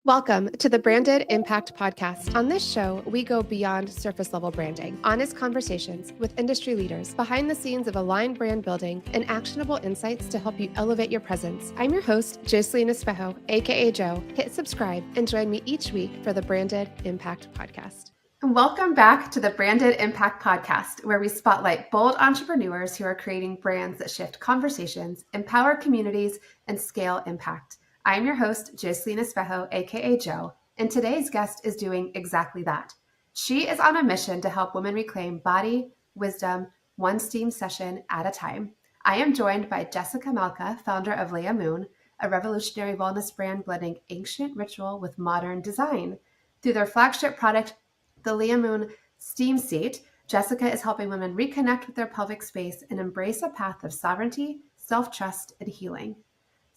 Welcome to the Branded Impact Podcast. On this show, we go beyond surface level branding, honest conversations with industry leaders, behind the scenes of aligned brand building, and actionable insights to help you elevate your presence. I'm your host, Jessica Espejo, aka Joe. Hit subscribe and join me each week for the Branded Impact Podcast. Welcome back to the Branded Impact Podcast, where we spotlight bold entrepreneurs who are creating brands that shift conversations, empower communities, and scale impact. I'm your host, Jessica Espejo, aka Joe, and today's guest is doing exactly that. She is on a mission to help women reclaim body, wisdom, one steam session at a time. I am joined by Jessica Malka, founder of LEIAMOON, a revolutionary wellness brand blending ancient ritual with modern design. Through their flagship product, the LEIAMOON Steam Seat, Jessica is helping women reconnect with their pelvic space and embrace a path of sovereignty, self-trust, and healing.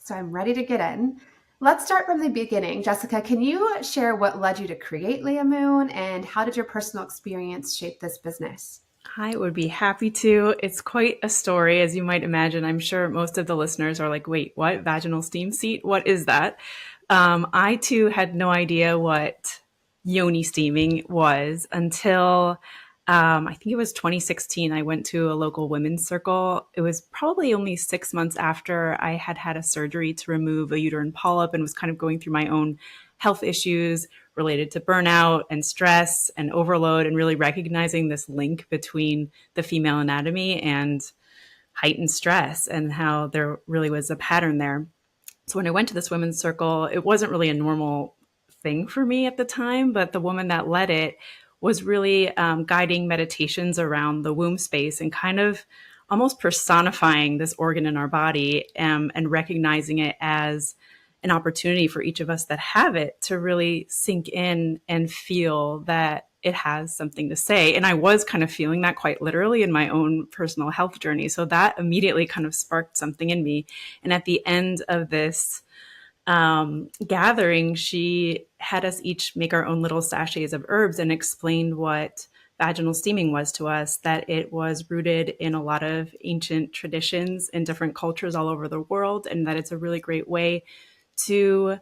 So I'm ready to get in. Let's start from the beginning. Jessica, can you share what led you to create LEIAMOON and how did your personal experience shape this business? I would be happy to. It's quite a story, as you might imagine. I'm sure most of the listeners are like, wait, what? Vaginal steam seat? What is that? I too had no idea what yoni steaming was until I think it was 2016. I went to a local women's circle. It was probably only 6 months after I had had a surgery to remove a uterine polyp and was kind of going through my own health issues related to burnout and stress and overload, and really recognizing this link between the female anatomy and heightened stress and how there really was a pattern there. So when I went to this women's circle, it wasn't really a normal thing for me at the time, but the woman that led it was really guiding meditations around the womb space and kind of almost personifying this organ in our body, and recognizing it as an opportunity for each of us that have it to really sink in and feel that it has something to say. And I was kind of feeling that quite literally in my own personal health journey. So that immediately kind of sparked something in me. And at the end of this gathering, she had us each make our own little sachets of herbs and explained what vaginal steaming was to us, that it was rooted in a lot of ancient traditions in different cultures all over the world, and that it's a really great way to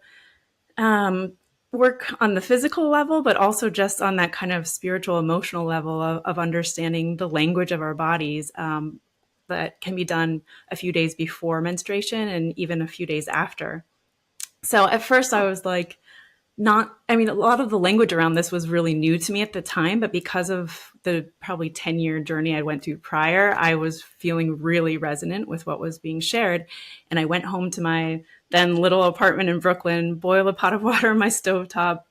work on the physical level, but also just on that kind of spiritual, emotional level of understanding the language of our bodies, that can be done a few days before menstruation and even a few days after. So at first I was like, a lot of the language around this was really new to me at the time, but because of the probably 10-year journey I went through prior, I was feeling really resonant with what was being shared. And I went home to my then little apartment in Brooklyn, boiled a pot of water on my stovetop,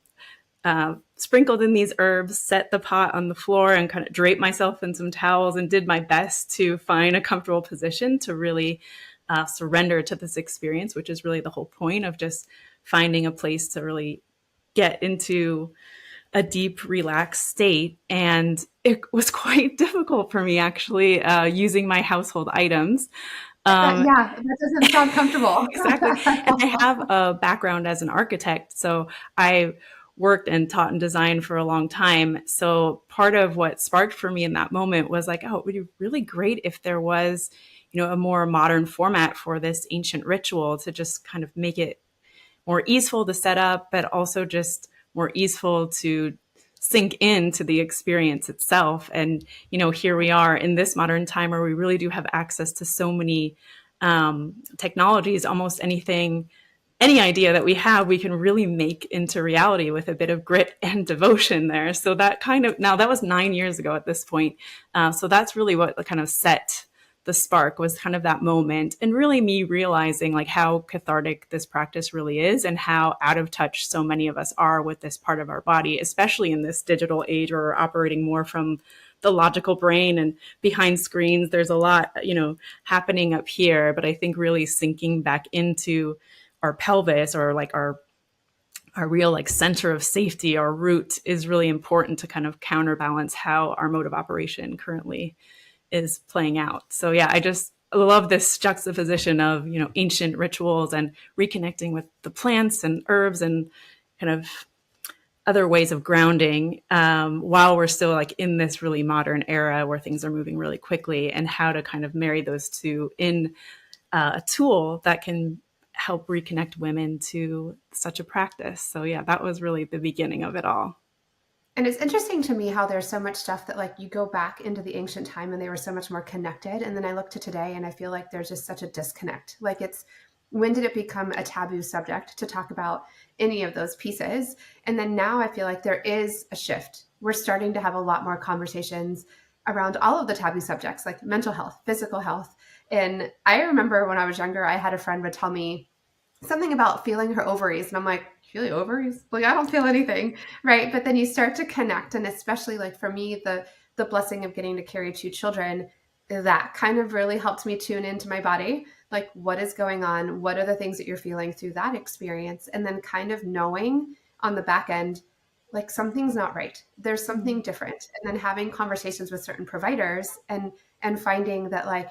sprinkled in these herbs, set the pot on the floor and kind of draped myself in some towels and did my best to find a comfortable position to really surrender to this experience, which is really the whole point of just finding a place to really get into a deep, relaxed state. And it was quite difficult for me, actually, using my household items. Yeah, that doesn't sound comfortable. Exactly. And I have a background as an architect, so I worked and taught and designed for a long time. So part of what sparked for me in that moment was like, oh, it would be really great if there was, a more modern format for this ancient ritual to just kind of make it more easeful to set up, but also just more easeful to sink into the experience itself. And, here we are in this modern time where we really do have access to so many technologies. Almost anything, any idea that we have, we can really make into reality with a bit of grit and devotion there. So that now that was 9 years ago at this point. So that's really what kind of set the spark, was kind of that moment, and really me realizing like how cathartic this practice really is and how out of touch so many of us are with this part of our body, especially in this digital age where we're operating more from the logical brain and behind screens. There's a lot, happening up here, but I think really sinking back into our pelvis, or like our real like center of safety, our root, is really important to kind of counterbalance how our mode of operation currently is playing out. So yeah, I just love this juxtaposition of, ancient rituals and reconnecting with the plants and herbs and kind of other ways of grounding, while we're still like in this really modern era where things are moving really quickly, and how to kind of marry those two in a tool that can help reconnect women to such a practice. So yeah, that was really the beginning of it all. And it's interesting to me how there's so much stuff that like you go back into the ancient time and they were so much more connected. And then I look to today and I feel like there's just such a disconnect. Like it's when did it become a taboo subject to talk about any of those pieces? And then now I feel like there is a shift. We're starting to have a lot more conversations around all of the taboo subjects like mental health, physical health. And I remember when I was younger, I had a friend would tell me something about feeling her ovaries. And I'm like, feel the ovaries? Like, I don't feel anything. Right. But then you start to connect. And especially like for me, the blessing of getting to carry two children, that kind of really helped me tune into my body. Like, what is going on? What are the things that you're feeling through that experience? And then kind of knowing on the back end, like something's not right. There's something different. And then having conversations with certain providers and finding that like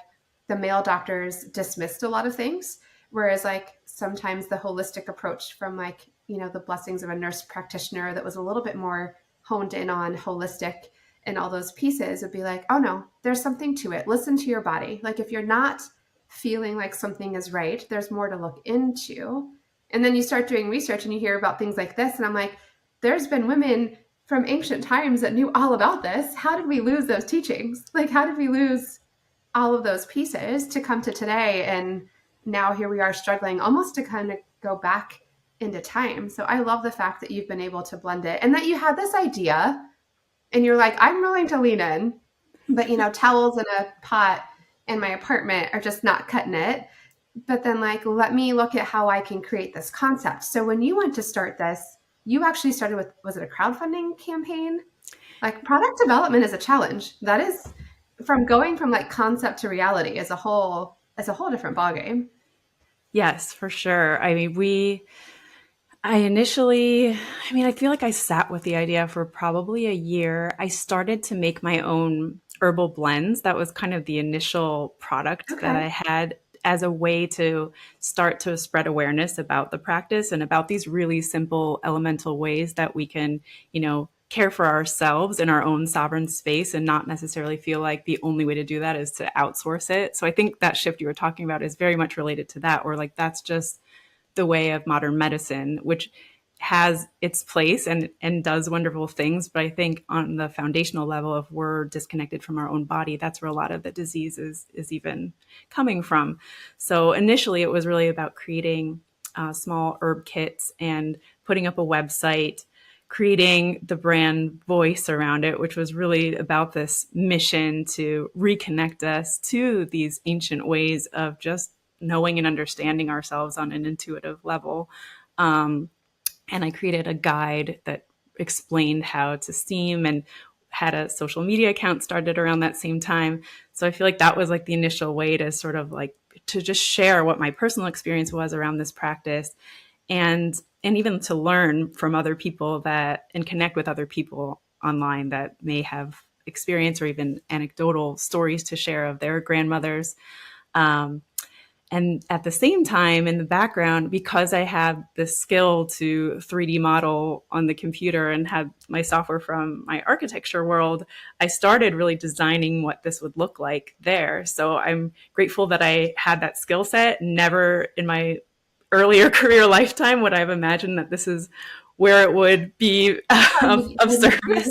the male doctors dismissed a lot of things. Whereas like sometimes the holistic approach from like, you know, the blessings of a nurse practitioner that was a little bit more honed in on holistic and all those pieces would be like, oh no, there's something to it. Listen to your body. Like if you're not feeling like something is right, there's more to look into. And then you start doing research and you hear about things like this. And I'm like, there's been women from ancient times that knew all about this. How did we lose those teachings? Like, how did we lose all of those pieces to come to today? And now here we are struggling almost to kind of go back into time. So I love the fact that you've been able to blend it and that you had this idea and you're like, I'm willing to lean in, but you know, towels in a pot in my apartment are just not cutting it. But then like, let me look at how I can create this concept. So when you went to start this, you actually started with, was it a crowdfunding campaign? Like product development is a challenge. That is from going from like concept to reality as a whole different ballgame. Yes, for sure. I feel like I sat with the idea for probably a year. I started to make my own herbal blends. That was kind of the initial product that Okay. I had as a way to start to spread awareness about the practice and about these really simple elemental ways that we can, care for ourselves in our own sovereign space and not necessarily feel like the only way to do that is to outsource it. So I think that shift you were talking about is very much related to that, or like that's just the way of modern medicine, which has its place and does wonderful things. But I think on the foundational level, if we're disconnected from our own body, that's where a lot of the disease is even coming from. So initially, it was really about creating small herb kits and putting up a website, creating the brand voice around it, which was really about this mission to reconnect us to these ancient ways of just knowing and understanding ourselves on an intuitive level. And I created a guide that explained how to steam and had a social media account started around that same time. So I feel like that was like the initial way to sort of like to just share what my personal experience was around this practice and even to learn from other people that and connect with other people online that may have experience or even anecdotal stories to share of their grandmothers. And at the same time, in the background, because I had the skill to 3D model on the computer and had my software from my architecture world, I started really designing what this would look like there. So I'm grateful that I had that skill set. Never in my earlier career lifetime would I have imagined that this is where it would be of service.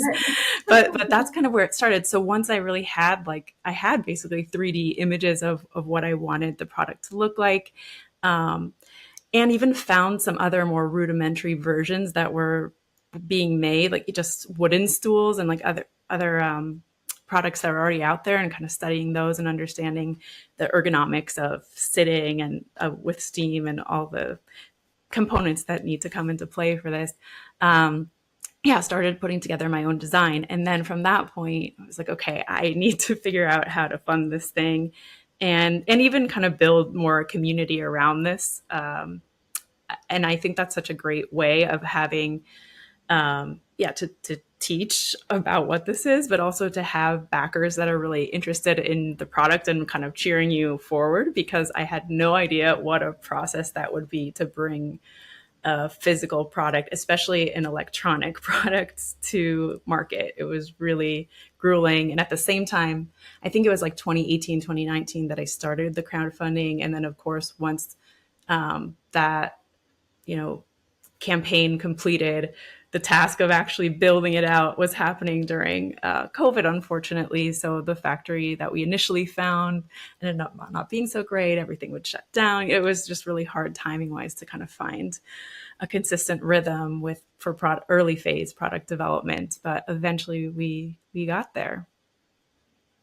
But that's kind of where it started. So once I really had I had basically 3D images of what I wanted the product to look like, and even found some other more rudimentary versions that were being made, like just wooden stools and like other products that are already out there, and kind of studying those and understanding the ergonomics of sitting and with steam and all the components that need to come into play for this. Started putting together my own design. And then from that point, I was like, okay, I need to figure out how to fund this thing and even kind of build more community around this. And I think that's such a great way of having, to teach about what this is, but also to have backers that are really interested in the product and kind of cheering you forward, because I had no idea what a process that would be to bring a physical product, especially an electronic product, to market. It was really grueling. And at the same time, I think it was like 2018, 2019 that I started the crowdfunding. And then, of course, once that, campaign completed. The task of actually building it out was happening during COVID, unfortunately. So the factory that we initially found ended up not being so great. Everything would shut down. It was just really hard timing wise to kind of find a consistent rhythm for early phase product development. But eventually we got there.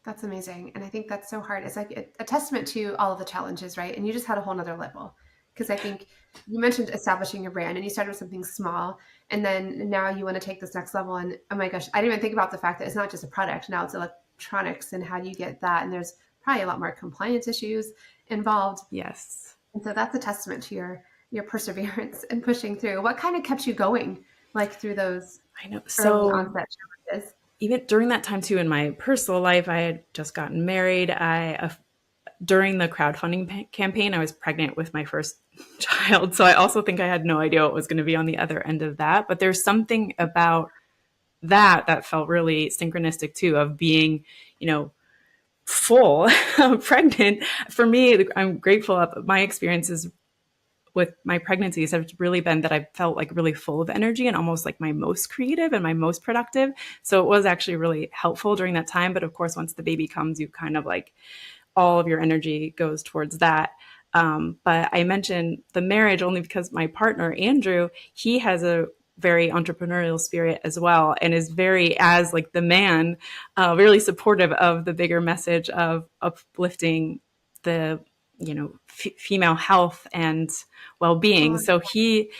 That's amazing. And I think that's so hard. It's like a testament to all of the challenges, right? And you just had a whole nother level. Because I think you mentioned establishing your brand and you started with something small. And then now you want to take this next level. And oh my gosh, I didn't even think about the fact that it's not just a product. Now it's electronics. And how do you get that? And there's probably a lot more compliance issues involved. Yes. And so that's a testament to your perseverance and pushing through. What kind of kept you going, like through those early onset challenges? Even during that time too, in my personal life, I had just gotten married. During the crowdfunding campaign, I was pregnant with my first child. So I also think I had no idea what was going to be on the other end of that. But there's something about that felt really synchronistic too, of being, full pregnant. For me, I'm grateful of my experiences with my pregnancies have really been that I felt like really full of energy and almost like my most creative and my most productive. So it was actually really helpful during that time. But of course, once the baby comes, you kind of like all of your energy goes towards that. But I mentioned the marriage only because my partner, Andrew, he has a very entrepreneurial spirit as well and is very, as like the man, really supportive of the bigger message of uplifting the female health and well-being. So he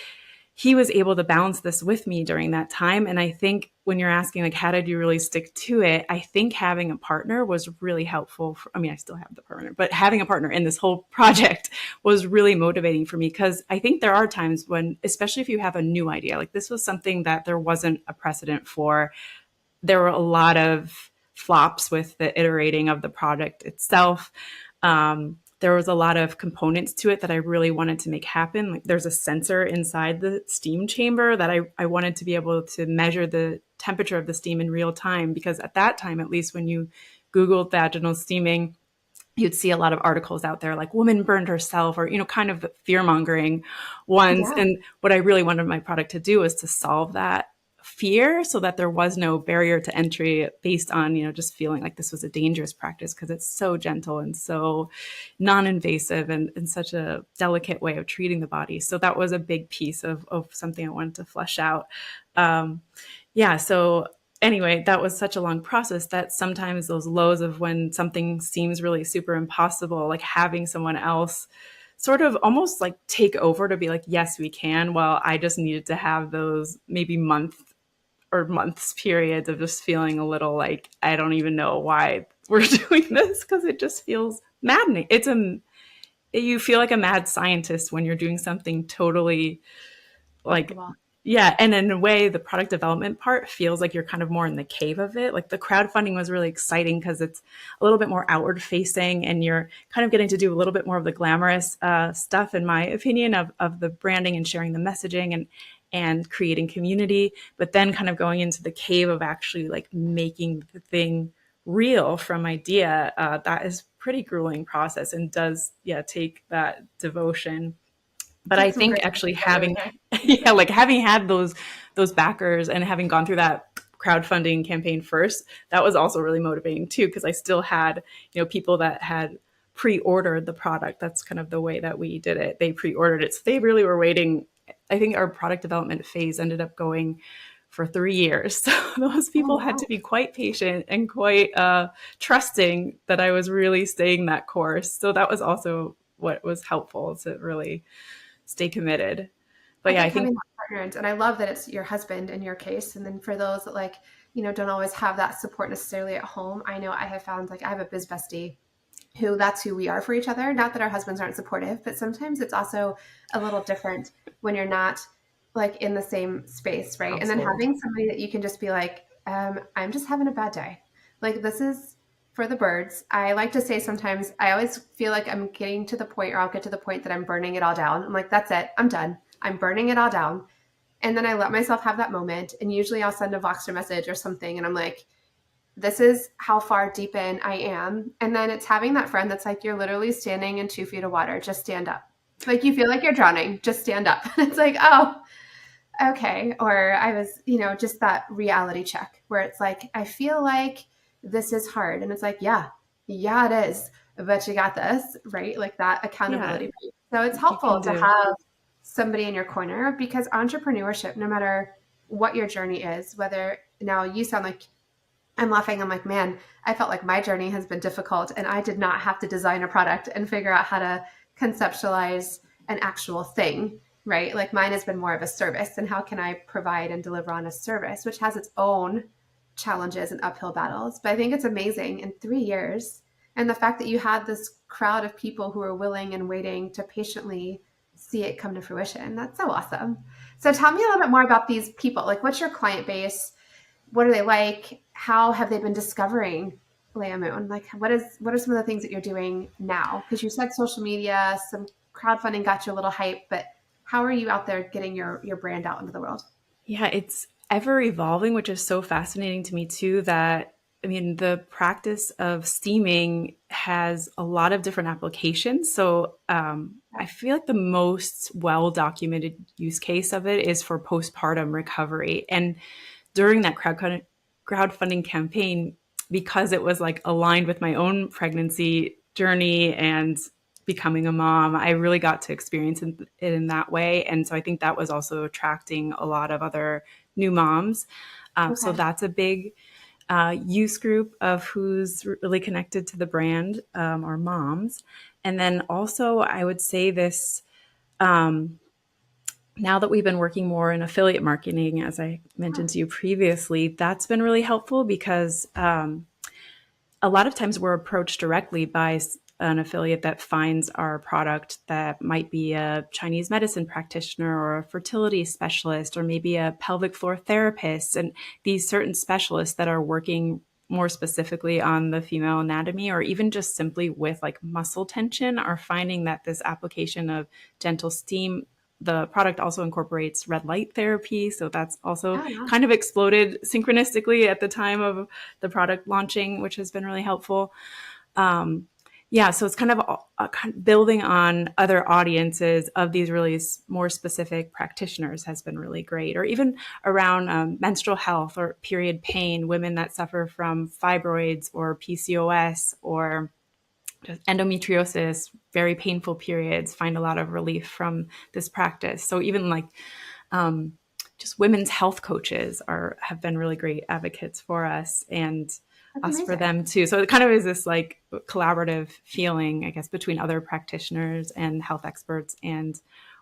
was able to balance this with me during that time. And I think when you're asking like, how did you really stick to it? I think having a partner was really helpful. I still have the partner, but having a partner in this whole project was really motivating for me, because I think there are times when, especially if you have a new idea, like this was something that there wasn't a precedent for. There were a lot of flops with the iterating of the project itself. There was a lot of components to it that I really wanted to make happen. Like there's a sensor inside the steam chamber that I wanted to be able to measure the temperature of the steam in real time, because at that time, at least when you Googled vaginal steaming, you'd see a lot of articles out there like woman burned herself, or, kind of fear mongering ones. Yeah. And what I really wanted my product to do was to solve that fear so that there was no barrier to entry based on, just feeling like this was a dangerous practice, because it's so gentle and so non-invasive and such a delicate way of treating the body. So that was a big piece of something I wanted to flesh out. So anyway, that was such a long process that sometimes those lows of when something seems really super impossible, like having someone else sort of almost like take over to be like, yes, we can. Well, I just needed to have those maybe months periods of just feeling a little like, I don't even know why we're doing this, because it just feels maddening. You feel like a mad scientist when you're doing something totally like, yeah. And in a way, the product development part feels like you're kind of more in the cave of it. Like the crowdfunding was really exciting because it's a little bit more outward facing and you're kind of getting to do a little bit more of the glamorous stuff, in my opinion, of the branding and sharing the messaging and creating community, but then kind of going into the cave of actually like making the thing real from idea. That is pretty grueling process and does, take that devotion. But I think actually having had those backers and having gone through that crowdfunding campaign first, that was also really motivating too, because I still had, people that had pre-ordered the product. That's kind of the way that we did it. They pre-ordered it. So they really were waiting. I think our product development phase ended up going for 3 years. So those people had to be quite patient and quite trusting that I was really staying that course. So that was also what was helpful to really stay committed. But I think partners, and I love that it's your husband in your case. And then for those that don't always have that support necessarily at home, I know I have found I have a biz bestie that's who we are for each other. Not that our husbands aren't supportive, but sometimes it's also a little different when you're not in the same space, right? And then having somebody that you can just be like, I'm just having a bad day. This is for the birds. I like to say sometimes I always feel like I'm getting to the point, or I'll get to the point that I'm burning it all down. I'm like, that's it. I'm done. I'm burning it all down. And then I let myself have that moment. And usually I'll send a Voxer message or something. And I'm like, this is how far deep in I am. And then it's having that friend that's like, you're literally standing in 2 feet of water. Just stand up. Like you feel like you're drowning, just stand up. It's like, oh, okay. Or I was, just that reality check where it's like, I feel like this is hard. And it's like, yeah, it is. But you got this, right? Like that Yeah, accountability. So it's you helpful can to do. have somebody in your corner because entrepreneurship, no matter what your journey is, whether now you sound like I'm laughing. I'm like, man, I felt like my journey has been difficult and I did not have to design a product and figure out how to conceptualize an actual thing, right? Like mine has been more of a service and how can I provide and deliver on a service, which has its own challenges and uphill battles. But I think it's amazing in 3 years. And the fact that you had this crowd of people who are willing and waiting to patiently see it come to fruition. That's so awesome. So tell me a little bit more about these people. Like, what's your client base? What are they like? How have they been discovering LEIAMOON? Like, what are some of the things that you're doing now? Because you said social media, some crowdfunding got you a little hype, but how are you out there getting your brand out into the world? Yeah, it's ever evolving, which is so fascinating to me too. That I mean, the practice of steaming has a lot of different applications. So I feel like the most well documented use case of it is for postpartum recovery. And during that crowdfunding campaign, because it was like aligned with my own pregnancy journey and becoming a mom, I really got to experience it in that way. And so I think that was also attracting a lot of other new moms. So Okay. that's a big use group of who's really connected to the brand, are moms. And then also, I would say this, now that we've been working more in affiliate marketing, as I mentioned to you previously, that's been really helpful because a lot of times we're approached directly by an affiliate that finds our product that might be a Chinese medicine practitioner or a fertility specialist or maybe a pelvic floor therapist. And these certain specialists that are working more specifically on the female anatomy or even just simply with like muscle tension are finding that this application of gentle steam, the product also incorporates red light therapy. So that's also Oh, yeah. kind of exploded synchronistically at the time of the product launching, which has been really helpful. Um, yeah, so it's kind of building on other audiences of these really more specific practitioners has been really great. Or even around menstrual health or period pain, women that suffer from fibroids or PCOS or endometriosis, very painful periods, find a lot of relief from this practice. So even like just women's health coaches have been really great advocates for us and That's us for amazing. them too. So it kind of is this like collaborative feeling, I guess, between other practitioners and health experts and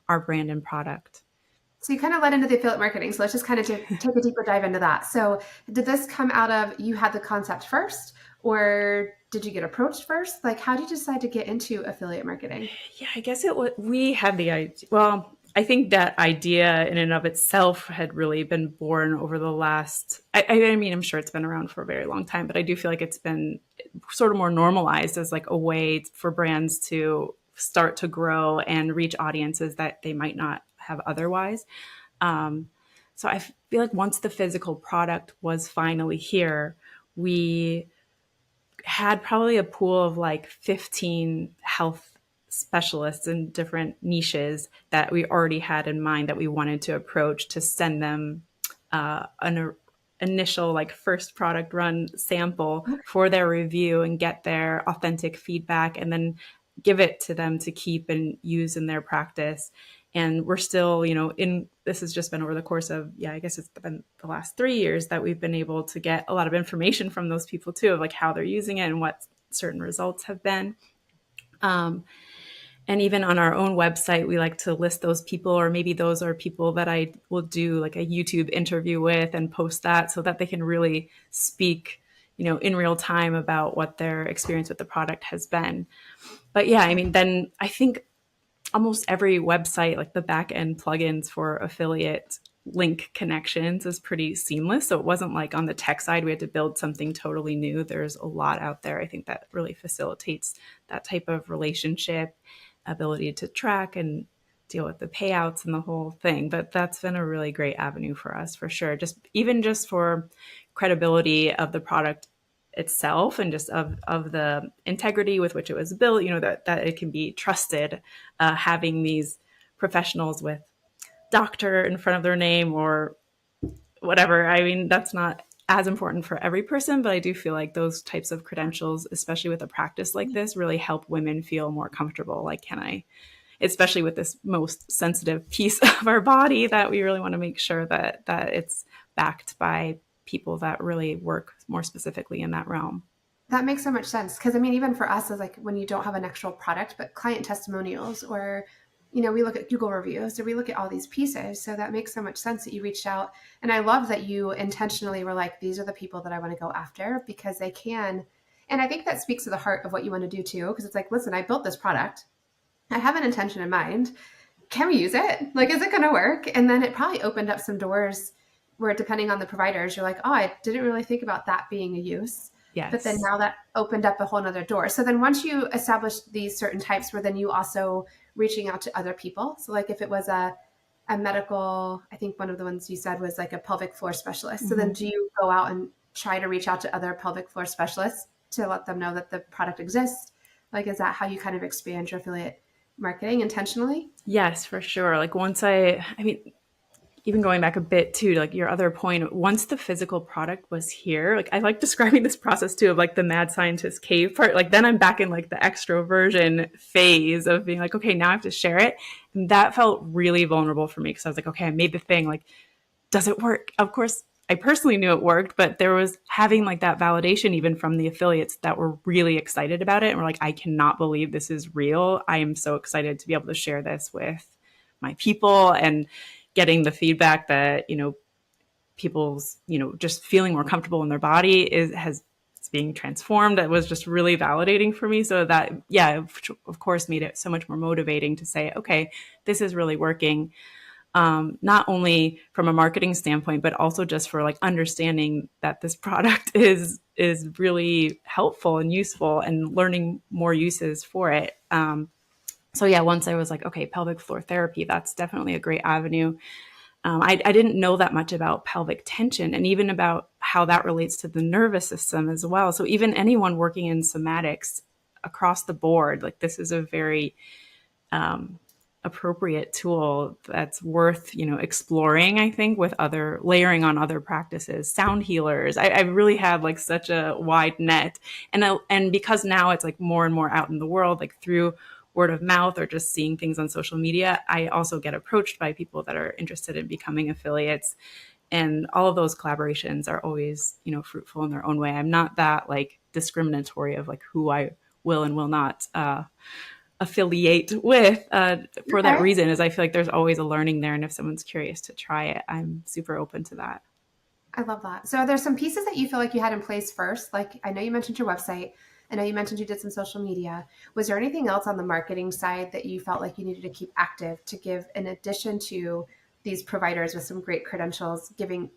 our brand and product. So you kind of led into the affiliate marketing. So let's just kind of take a deeper dive into that. So did this come out of you had the concept first, or did you get approached first? Like, how did you decide to get into affiliate marketing? Yeah, I guess it was, we had the idea. Well, I think that idea in and of itself had really been born over the last, I mean, I'm sure it's been around for a very long time, but I do feel like it's been sort of more normalized as like a way for brands to start to grow and reach audiences that they might not have otherwise. Um, so I feel like once the physical product was finally here, we had probably a pool of like 15 health specialists in different niches that we already had in mind that we wanted to approach to send them an initial like first product run sample for their review and get their authentic feedback and then give it to them to keep and use in their practice. And we're still, in this has just been over the course of, yeah, I guess it's been the last 3 years that we've been able to get a lot of information from those people too, of like how they're using it and what certain results have been. And even on our own website, we like to list those people, or maybe those are people that I will do like a YouTube interview with and post that so that they can really speak, in real time about what their experience with the product has been. But yeah, I mean, then I think almost every website, like the back end plugins for affiliate link connections is pretty seamless. So it wasn't like on the tech side, we had to build something totally new. There's a lot out there. I think that really facilitates that type of relationship, ability to track and deal with the payouts and the whole thing. But that's been a really great avenue for us for sure. Just even just for credibility of the product itself and just of the integrity with which it was built, that it can be trusted, having these professionals with doctor in front of their name or whatever. I mean, that's not as important for every person, but I do feel like those types of credentials, especially with a practice like this, really help women feel more comfortable. Like, especially with this most sensitive piece of our body, that we really want to make sure that it's backed by people that really work more specifically in that realm. That makes so much sense. Because I mean, even for us, as like when you don't have an actual product, but client testimonials, or, we look at Google reviews, or we look at all these pieces. So that makes so much sense that you reached out. And I love that you intentionally were like, these are the people that I want to go after, because they can. And I think that speaks to the heart of what you want to do too. Because it's like, listen, I built this product. I have an intention in mind. Can we use it? Like, is it going to work? And then it probably opened up some doors where, depending on the providers, you're like, oh, I didn't really think about that being a use. Yes. But then now that opened up a whole nother door. So then once you established these certain types, were then you also reaching out to other people? So like if it was a medical, I think one of the ones you said was like a pelvic floor specialist. So then do you go out and try to reach out to other pelvic floor specialists to let them know that the product exists? Like, is that how you kind of expand your affiliate marketing intentionally? Yes, for sure. Like once I mean, even going back a bit to like your other point, once the physical product was here, like I like describing this process too of like the mad scientist cave part. Like then I'm back in like the extroversion phase of being like, okay, now I have to share it. And that felt really vulnerable for me because I was like, okay, I made the thing. Like, does it work? Of course, I personally knew it worked, but there was having like that validation even from the affiliates that were really excited about it. And we're like, I cannot believe this is real. I am so excited to be able to share this with my people, and getting the feedback that, people's, just feeling more comfortable in their body it's being transformed. It was just really validating for me. So that, yeah, of course, made it so much more motivating to say, okay, this is really working. Not only from a marketing standpoint, but also just for like understanding that this product is really helpful and useful, and learning more uses for it. So yeah, once I was like, okay, pelvic floor therapy, that's definitely a great avenue. I didn't know that much about pelvic tension and even about how that relates to the nervous system as well. So even anyone working in somatics across the board, like this is a very appropriate tool that's worth, exploring, I think, with other layering on other practices, sound healers. I really had like such a wide net. And because now it's like more and more out in the world, like through word of mouth or just seeing things on social media, I also get approached by people that are interested in becoming affiliates. And all of those collaborations are always, fruitful in their own way. I'm not that like discriminatory of like who I will and will not affiliate with for that reason, is I feel like there's always a learning there. And if someone's curious to try it, I'm super open to that. I love that. So are there some pieces that you feel like you had in place first? Like, I know you mentioned your website. I know you mentioned you did some social media. Was there anything else on the marketing side that you felt like you needed to keep active to give, in addition to these providers with some great credentials, giving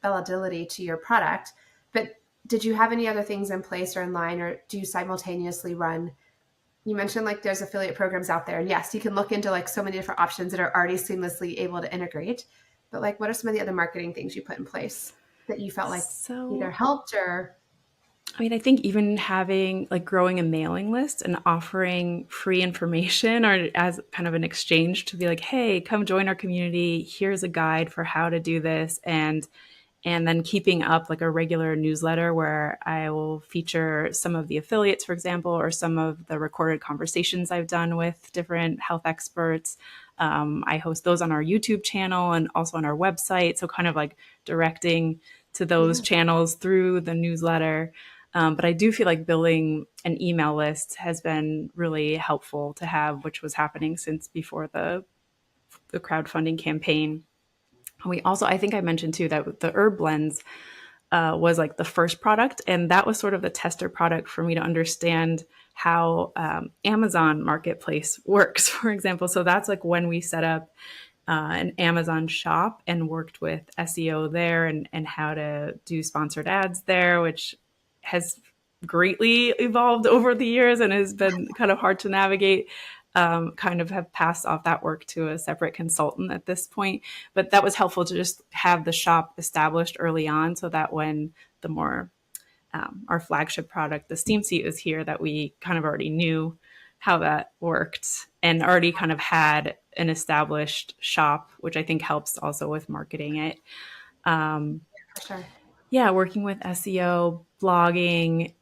validity to your product? But did you have any other things in place or in line, or do you simultaneously run? You mentioned like there's affiliate programs out there, and yes, you can look into like so many different options that are already seamlessly able to integrate. But like, what are some of the other marketing things you put in place that you felt like either helped or? I mean, I think even having like growing a mailing list and offering free information or as kind of an exchange to be like, hey, come join our community. Here's a guide for how to do this. And then keeping up like a regular newsletter where I will feature some of the affiliates, for example, or some of the recorded conversations I've done with different health experts. I host those on our YouTube channel and also on our website. So kind of like directing to those channels through the newsletter. But I do feel like building an email list has been really helpful to have, which was happening since before the crowdfunding campaign. We also, I think I mentioned too, that the herb blends was like the first product. And that was sort of the tester product for me to understand how Amazon Marketplace works, for example. So that's like when we set up an Amazon shop and worked with SEO there and how to do sponsored ads there, which has greatly evolved over the years and has been kind of hard to navigate. Kind of have passed off that work to a separate consultant at this point. But that was helpful to just have the shop established early on so that when the more our flagship product, the steam seat, was here, that we kind of already knew how that worked and already kind of had an established shop, which I think helps also with marketing it. For sure. Yeah, working with SEO, blogging,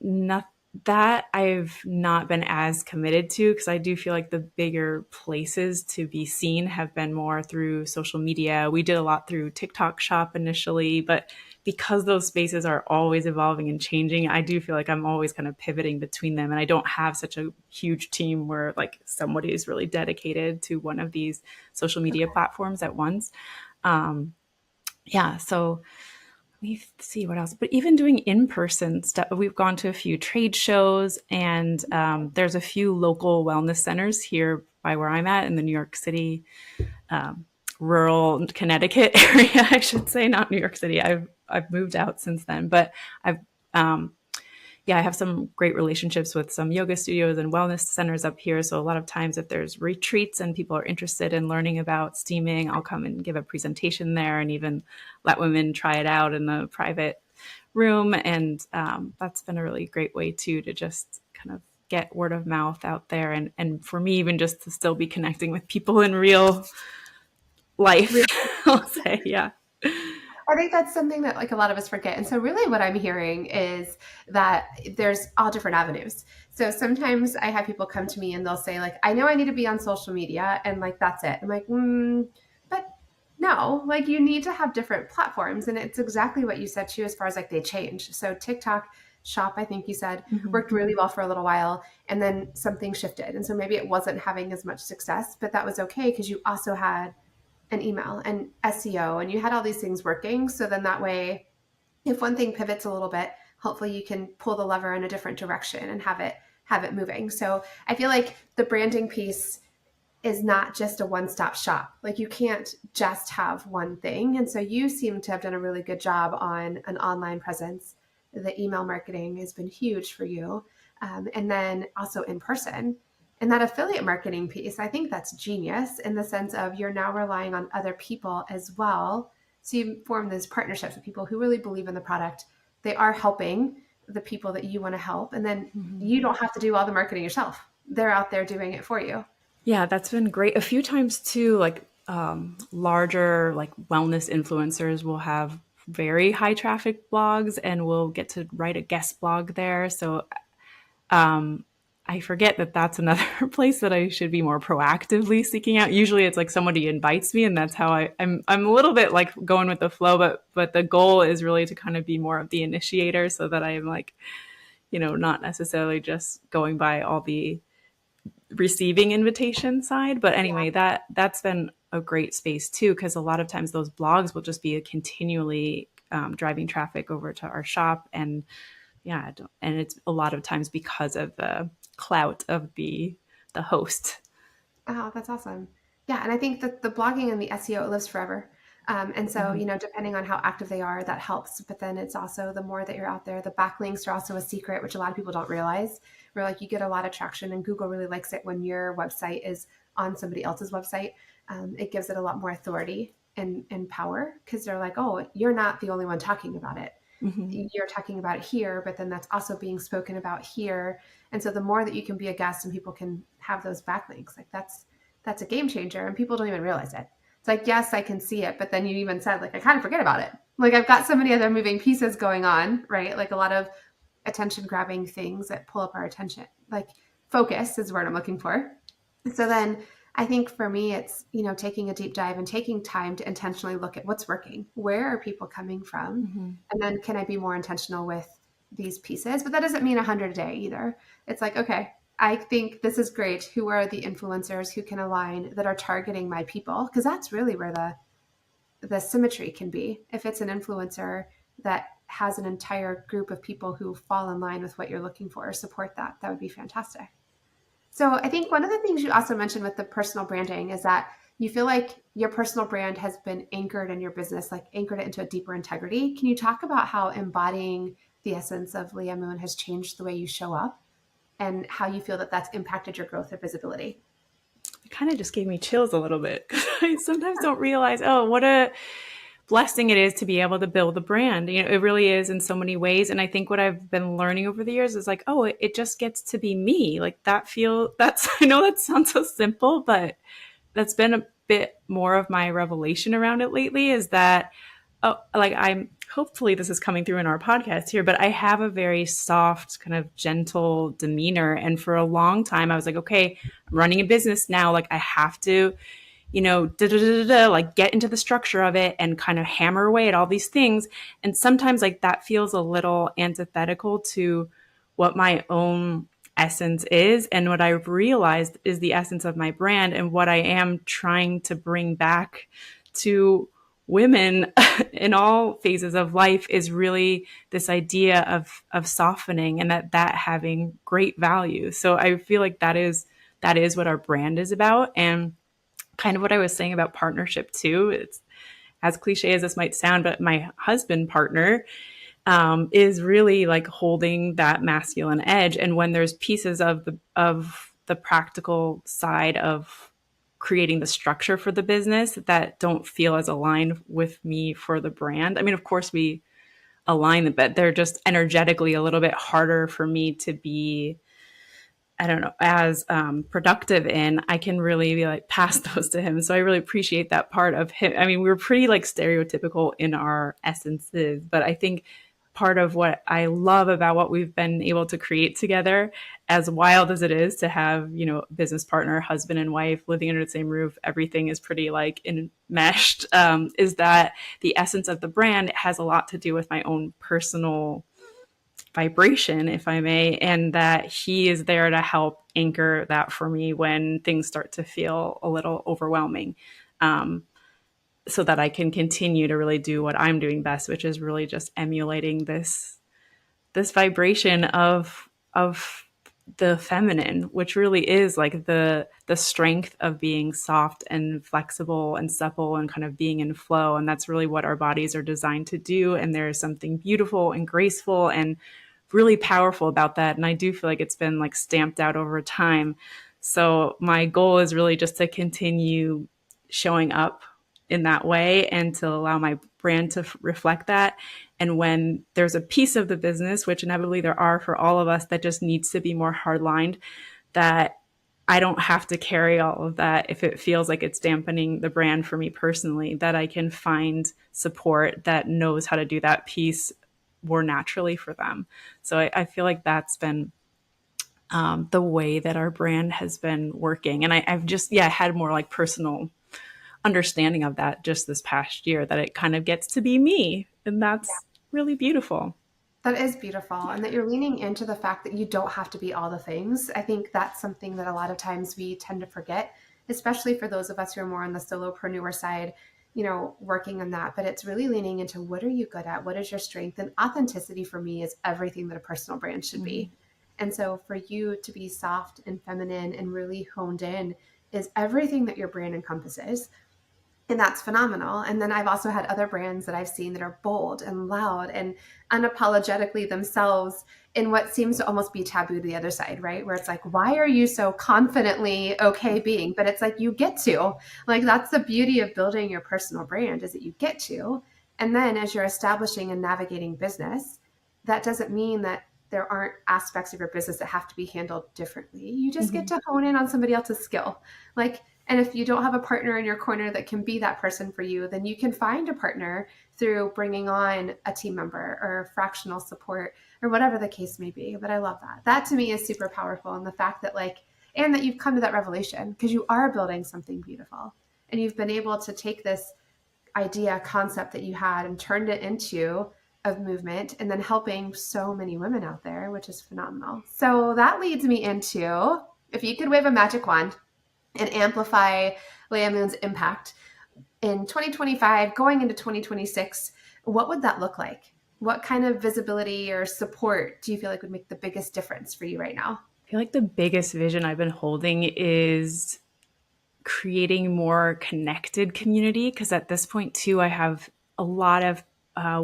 that I've not been as committed to, because I do feel like the bigger places to be seen have been more through social media. We did a lot through TikTok Shop initially, but because those spaces are always evolving and changing, I do feel like I'm always kind of pivoting between them. And I don't have such a huge team where like somebody is really dedicated to one of these social media platforms at once. Yeah, so we see what else, but even doing in-person stuff, we've gone to a few trade shows, and there's a few local wellness centers here by where I'm at in the New York City, rural Connecticut area, I should say, not New York City. I've moved out since then, but I've yeah, I have some great relationships with some yoga studios and wellness centers up here. So a lot of times if there's retreats and people are interested in learning about steaming, I'll come and give a presentation there and even let women try it out in the private room. And that's been a really great way too, to just kind of get word of mouth out there. And for me, even just to still be connecting with people in real life, I'll say, yeah. I think that's something that like a lot of us forget. And so really what I'm hearing is that there's all different avenues. So sometimes I have people come to me and they'll say like, I know I need to be on social media and like, that's it. I'm like, but no, like you need to have different platforms. And it's exactly what you said too, as far as like they change. So TikTok Shop, I think you said, worked really well for a little while and then something shifted. And so maybe it wasn't having as much success, but that was okay because you also had an email and SEO and you had all these things working. So then that way, if one thing pivots a little bit, hopefully you can pull the lever in a different direction and have it moving. So I feel like the branding piece is not just a one-stop shop. Like you can't just have one thing. And so you seem to have done a really good job on an online presence. The email marketing has been huge for you. And then also in person. And that affiliate marketing piece, I think that's genius in the sense of you're now relying on other people as well. So you form these partnerships with people who really believe in the product. They are helping the people that you want to help. And then you don't have to do all the marketing yourself. They're out there doing it for you. Yeah, that's been great. A few times too, like larger like wellness influencers will have very high traffic blogs and we'll get to write a guest blog there. So I forget that that's another place that I should be more proactively seeking out. Usually it's like somebody invites me and that's how I'm a little bit like going with the flow, but the goal is really to kind of be more of the initiator so that I am like, not necessarily just going by all the receiving invitation side. But anyway, that's been a great space too, because a lot of times those blogs will just be continually driving traffic over to our shop. And yeah, and it's a lot of times because of the clout of the host. Oh, that's awesome. Yeah, and I think that the blogging and the SEO, it lives forever. And so, depending on how active they are, that helps. But then it's also the more that you're out there, the backlinks are also a secret, which a lot of people don't realize. Where like you get a lot of traction, and Google really likes it when your website is on somebody else's website. It gives it a lot more authority and power because they're like, oh, you're not the only one talking about it. You're talking about it here, but then that's also being spoken about here. And so the more that you can be a guest and people can have those backlinks, like that's a game changer and people don't even realize it. It's like, yes, I can see it, but then you even said like, I kind of forget about it. Like I've got so many other moving pieces going on, right? Like a lot of attention grabbing things that pull up our attention, like focus is the word I'm looking for. So then I think for me, it's, taking a deep dive and taking time to intentionally look at what's working. Where are people coming from? And then can I be more intentional with these pieces? But that doesn't mean 100 a day either. It's like, okay, I think this is great. Who are the influencers who can align that are targeting my people? Because that's really where the symmetry can be. If it's an influencer that has an entire group of people who fall in line with what you're looking for, support that would be fantastic. So I think one of the things you also mentioned with the personal branding is that you feel like your personal brand has been anchored in your business, like anchored it into a deeper integrity. Can you talk about how embodying the essence of LEIAMOON has changed the way you show up and how you feel that that's impacted your growth or visibility? It kind of just gave me chills a little bit because I sometimes don't realize, oh, what a blessing it is to be able to build a brand. You know, it really is in so many ways. And I think what I've been learning over the years is like, oh, it just gets to be me. Like that's, I know that sounds so simple, but that's been a bit more of my revelation around it lately is that, oh, like I'm, hopefully this is coming through in our podcast here, but I have a very soft, kind of gentle demeanor. And for a long time, I was like, okay, I'm running a business now. Like I have to, you know, like get into the structure of it and kind of hammer away at all these things. And sometimes like that feels a little antithetical to what my own essence is. And what I've realized is the essence of my brand and what I am trying to bring back to women in all phases of life is really this idea of softening and that having great value. So I feel like that is what our brand is about. And kind of what I was saying about partnership too. It's as cliche as this might sound, but my husband partner is really like holding that masculine edge. And when there's pieces of the practical side of creating the structure for the business that don't feel as aligned with me for the brand. I mean, of course we align, but they're just energetically a little bit harder for me to be, I don't know, as productive in. I can really be like pass those to him. So I really appreciate that part of him. I mean, we're pretty like stereotypical in our essences, but I think part of what I love about what we've been able to create together, as wild as it is to have, you know, business partner, husband and wife living under the same roof, everything is pretty like enmeshed, is that the essence of the brand has a lot to do with my own personal vibration, if I may, and that he is there to help anchor that for me when things start to feel a little overwhelming, so that I can continue to really do what I'm doing best, which is really just emulating this vibration of the feminine, which really is like the strength of being soft and flexible and supple and kind of being in flow. And that's really what our bodies are designed to do. And there's something beautiful and graceful and really powerful about that. And I do feel like it's been like stamped out over time. So my goal is really just to continue showing up in that way and to allow my brand to reflect that. And when there's a piece of the business, which inevitably there are for all of us, that just needs to be more hardlined, that I don't have to carry all of that if it feels like it's dampening the brand for me personally, that I can find support that knows how to do that piece more naturally for them. So I feel like that's been the way that our brand has been working. And I've just, had more like personal understanding of that just this past year, that it kind of gets to be me. And that's really beautiful. That is beautiful. And that you're leaning into the fact that you don't have to be all the things. I think that's something that a lot of times we tend to forget, especially for those of us who are more on the solopreneur side, you know, working on that. But it's really leaning into what are you good at? What is your strength? And authenticity for me is everything that a personal brand should be. And so for you to be soft and feminine and really honed in is everything that your brand encompasses. And that's phenomenal. And then I've also had other brands that I've seen that are bold and loud and unapologetically themselves in what seems to almost be taboo to the other side, right? Where it's like, why are you so confidently okay being? But it's like, you get to. Like, that's the beauty of building your personal brand, is that you get to. And then as you're establishing and navigating business, that doesn't mean that there aren't aspects of your business that have to be handled differently. You just get to hone in on somebody else's skill. Like, and if you don't have a partner in your corner that can be that person for you, then you can find a partner through bringing on a team member or fractional support or whatever the case may be. But I love that. That to me is super powerful. And the fact that and that you've come to that revelation because you are building something beautiful and you've been able to take this idea, concept that you had and turned it into a movement and then helping so many women out there, which is phenomenal. So that leads me into, if you could wave a magic wand and amplify LEIAMOON's impact in 2025, going into 2026, what would that look like? What kind of visibility or support do you feel like would make the biggest difference for you right now? I feel like the biggest vision I've been holding is creating more connected community, because at this point too, I have a lot of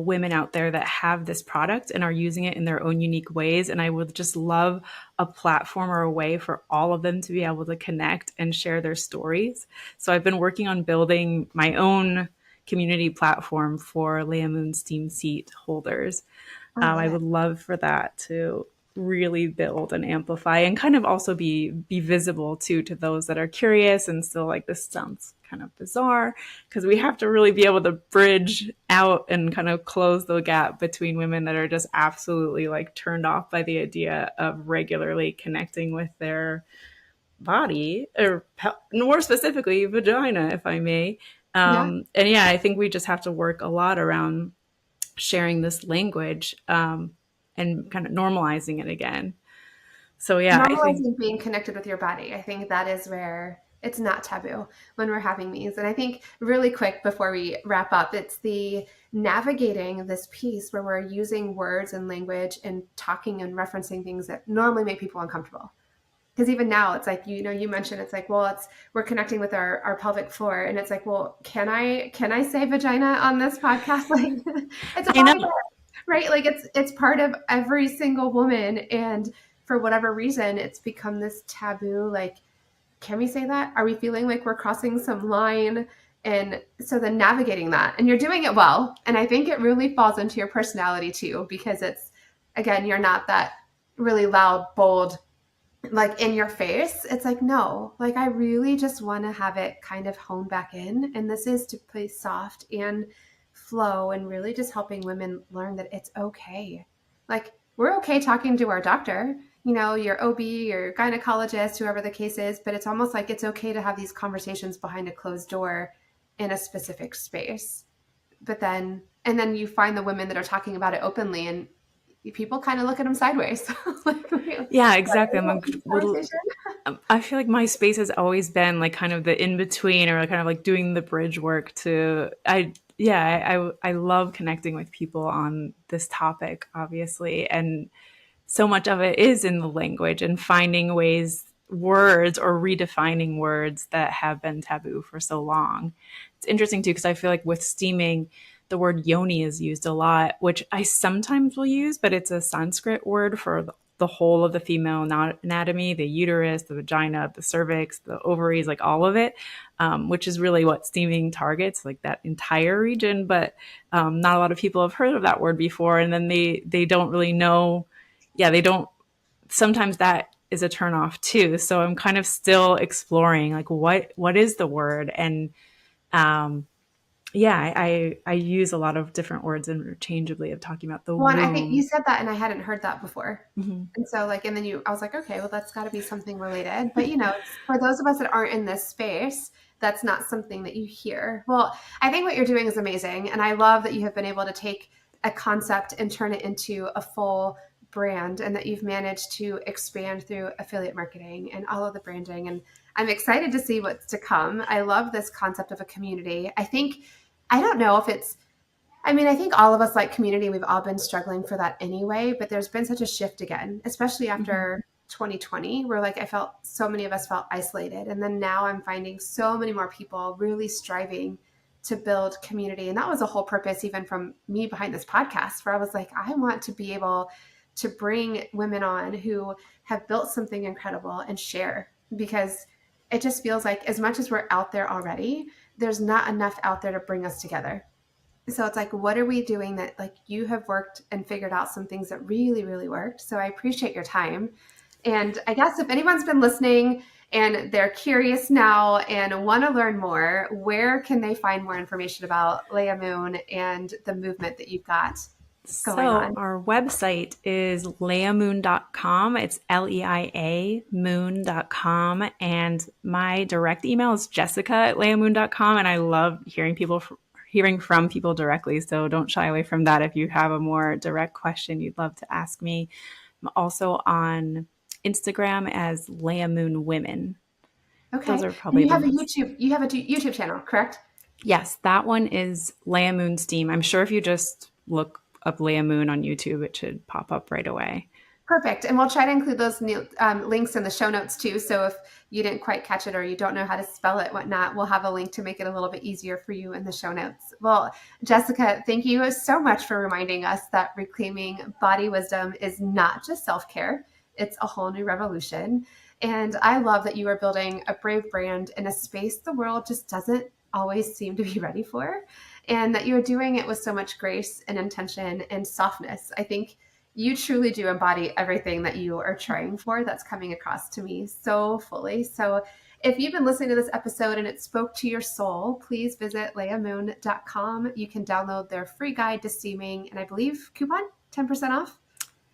women out there that have this product and are using it in their own unique ways. And I would just love a platform or a way for all of them to be able to connect and share their stories. So I've been working on building my own community platform for LEIAMOON steam seat holders. I love I it. would love for that to really build and amplify and kind of also be visible too to those that are curious and still like, this sounds kind of bizarre, because we have to really be able to bridge out and kind of close the gap between women that are just absolutely like turned off by the idea of regularly connecting with their body, or more specifically vagina, if I may. Yeah. And yeah, I think we just have to work a lot around sharing this language, and kind of normalizing it again. So yeah, I think Normalizing being connected with your body. I think that is where it's not taboo when we're having these. And I think really quick before we wrap up, it's the navigating this piece where we're using words and language and talking and referencing things that normally make people uncomfortable. Because even now it's like, you mentioned, it's like, well, we're connecting with our pelvic floor, and it's like, well, can I say vagina on this podcast? Like, it's a I know. part of it, right? Like it's part of every single woman, and for whatever reason it's become this taboo. Like, can we say that? Are we feeling like we're crossing some line? And so then navigating that, and you're doing it well, and I think it really falls into your personality too, because it's, again, you're not that really loud, bold, like in your face. It's like, no, like I really just want to have it kind of hone back in, and this is to play soft and flow, and really just helping women learn that it's okay. Like, we're okay talking to our doctor, your OB, your gynecologist, whoever the case is, but it's almost like it's okay to have these conversations behind a closed door in a specific space. But then you find the women that are talking about it openly, and people kind of look at them sideways. Like, Yeah, exactly. I'm a little. conversation. I feel like my space has always been like kind of the in between, or kind of like doing the bridge work to. I love connecting with people on this topic, obviously, and so much of it is in the language and finding words or redefining words that have been taboo for so long. It's interesting too, because I feel like with steaming, the word yoni is used a lot, which I sometimes will use, but it's a Sanskrit word for the whole of the female anatomy, the uterus, the vagina, the cervix, the ovaries, like all of it, which is really what steaming targets, like that entire region. But not a lot of people have heard of that word before, and then they don't really know. Yeah, they don't. Sometimes that is a turnoff too. So I'm kind of still exploring, like, what is the word. And um, yeah, I use a lot of different words interchangeably of talking about the Well, and I think you womb. said that, and I hadn't heard that before. Mm-hmm. And so, like, and then I was like, okay, well, that's got to be something related. But, it's, for those of us that aren't in this space, that's not something that you hear. Well, I think what you're doing is amazing. And I love that you have been able to take a concept and turn it into a full brand, and that you've managed to expand through affiliate marketing and all of the branding. And I'm excited to see what's to come. I love this concept of a community. I don't know if it's, I think all of us like community. We've all been struggling for that anyway, but there's been such a shift again, especially Mm-hmm. after 2020, where like I felt so many of us felt isolated. And then now I'm finding so many more people really striving to build community. And that was a whole purpose, even from me behind this podcast, where I was like, I want to be able to bring women on who have built something incredible and share, because it just feels like, as much as we're out there already, there's not enough out there to bring us together. So it's like, what are we doing that, like, you have worked and figured out some things that really, really worked. So I appreciate your time. And I guess if anyone's been listening and they're curious now and want to learn more, where can they find more information about LEIAMOON and the movement that you've got going So on? our website is leiamoon.com. It's LEIA moon.com. And my direct email is jessica@leiamoon.com. And I love hearing from people directly. So don't shy away from that. If you have a more direct question you'd love to ask me. I'm also on Instagram as LEIAMOON Women. Those Okay. are And probably you the have a most. YouTube channel, correct? Yes, that one is LEIAMOON Steam. I'm sure if you just look up LEIAMOON on YouTube, it should pop up right away. Perfect. And we'll try to include those new, links in the show notes too. So if you didn't quite catch it, or you don't know how to spell it, whatnot, we'll have a link to make it a little bit easier for you in the show notes. Well, Jessica, thank you so much for reminding us that reclaiming body wisdom is not just self-care. It's a whole new revolution. And I love that you are building a brave brand in a space the world just doesn't always seem to be ready for. and that you're doing it with so much grace and intention and softness. I think you truly do embody everything that you are trying for. That's coming across to me so fully. So if you've been listening to this episode and it spoke to your soul, please visit LEIAMOON.com. You can download their free guide to steaming, and I believe coupon 10% off.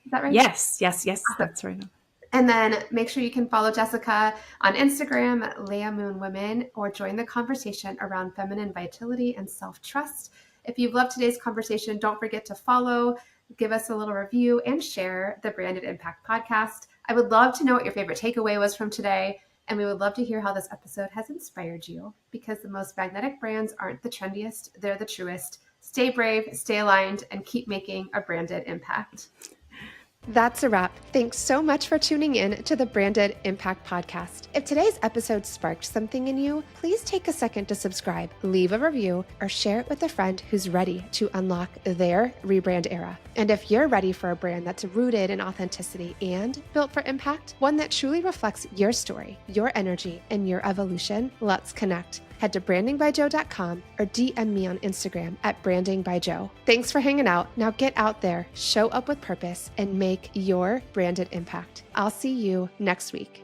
Is that right? Yes. Awesome. That's right. And then make sure you can follow Jessica on Instagram at LEIAMOON or join the conversation around feminine vitality and self-trust. If you've loved today's conversation, don't forget to follow, give us a little review, and share the Branded Impact podcast. I would love to know what your favorite takeaway was from today. And we would love to hear how this episode has inspired you, because the most magnetic brands aren't the trendiest, they're the truest. Stay brave, stay aligned, and keep making a branded impact. That's a wrap. Thanks so much for tuning in to the Branded Impact Podcast. If today's episode sparked something in you, please take a second to subscribe, leave a review, or share it with a friend who's ready to unlock their rebrand era. And if you're ready for a brand that's rooted in authenticity and built for impact, one that truly reflects your story, your energy, and your evolution, let's connect. Head to brandingbyjoe.com or DM me on Instagram at brandingbyjoe. Thanks for hanging out. Now get out there, show up with purpose, and make your branded impact. I'll see you next week.